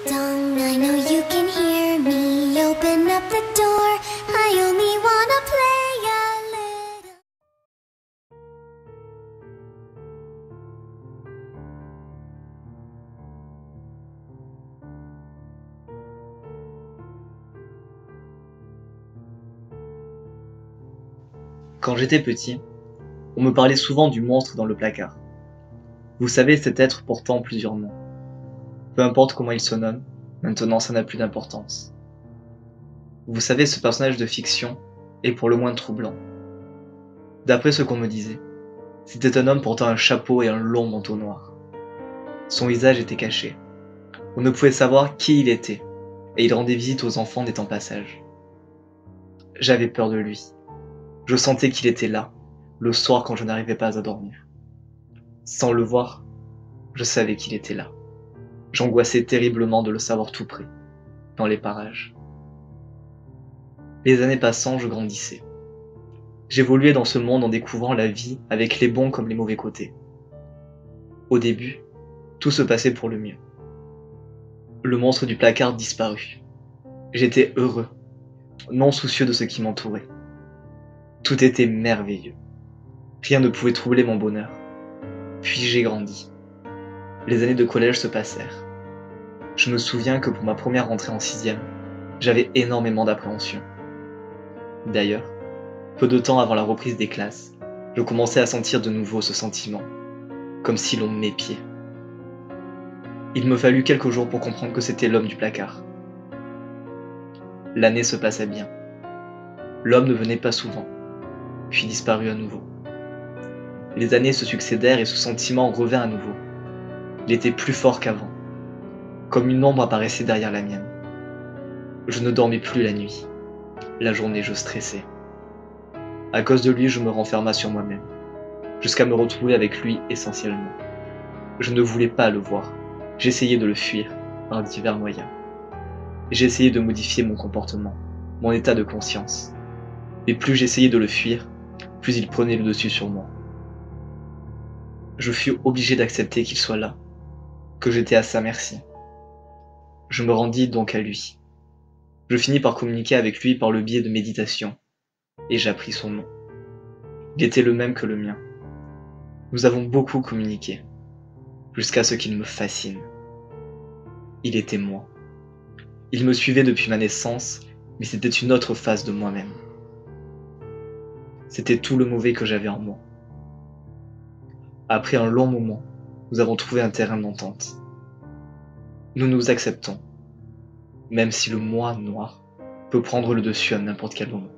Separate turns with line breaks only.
Dong, I know you can hear me. Open up the door. I only wanna play a little.
Quand j'étais petit, on me parlait souvent du monstre dans le placard. Vous savez, cet être portant plusieurs noms. Peu importe comment il se nomme, maintenant ça n'a plus d'importance. Vous savez, ce personnage de fiction est pour le moins troublant. D'après ce qu'on me disait, c'était un homme portant un chapeau et un long manteau noir. Son visage était caché. On ne pouvait savoir qui il était, et il rendait visite aux enfants des temps passages. J'avais peur de lui. Je sentais qu'il était là, le soir quand je n'arrivais pas à dormir. Sans le voir, je savais qu'il était là. J'angoissais terriblement de le savoir tout près, dans les parages. Les années passant, je grandissais. J'évoluais dans ce monde en découvrant la vie avec les bons comme les mauvais côtés. Au début, tout se passait pour le mieux. Le monstre du placard disparut. J'étais heureux, non soucieux de ce qui m'entourait. Tout était merveilleux. Rien ne pouvait troubler mon bonheur. Puis j'ai grandi. Les années de collège se passèrent. Je me souviens que pour ma première rentrée en 6e, j'avais énormément d'appréhension. D'ailleurs, peu de temps avant la reprise des classes, je commençais à sentir de nouveau ce sentiment, comme si l'on m'épiait. Il me fallut quelques jours pour comprendre que c'était l'homme du placard. L'année se passait bien. L'homme ne venait pas souvent, puis disparut à nouveau. Les années se succédèrent et ce sentiment revint à nouveau. Il était plus fort qu'avant, comme une ombre apparaissait derrière la mienne. Je ne dormais plus la nuit. La journée, je stressais. À cause de lui, je me renferma sur moi-même, jusqu'à me retrouver avec lui essentiellement. Je ne voulais pas le voir. J'essayais de le fuir par divers moyens. J'essayais de modifier mon comportement, mon état de conscience. Et plus j'essayais de le fuir, plus il prenait le dessus sur moi. Je fus obligé d'accepter qu'il soit là, que j'étais à sa merci. Je me rendis donc à lui. Je finis par communiquer avec lui par le biais de méditation, et j'appris son nom. Il était le même que le mien. Nous avons beaucoup communiqué, jusqu'à ce qu'il me fascine. Il était moi. Il me suivait depuis ma naissance, mais c'était une autre face de moi-même. C'était tout le mauvais que j'avais en moi. Après un long moment, nous avons trouvé un terrain d'entente. Nous nous acceptons, même si le moi noir peut prendre le dessus à n'importe quel moment.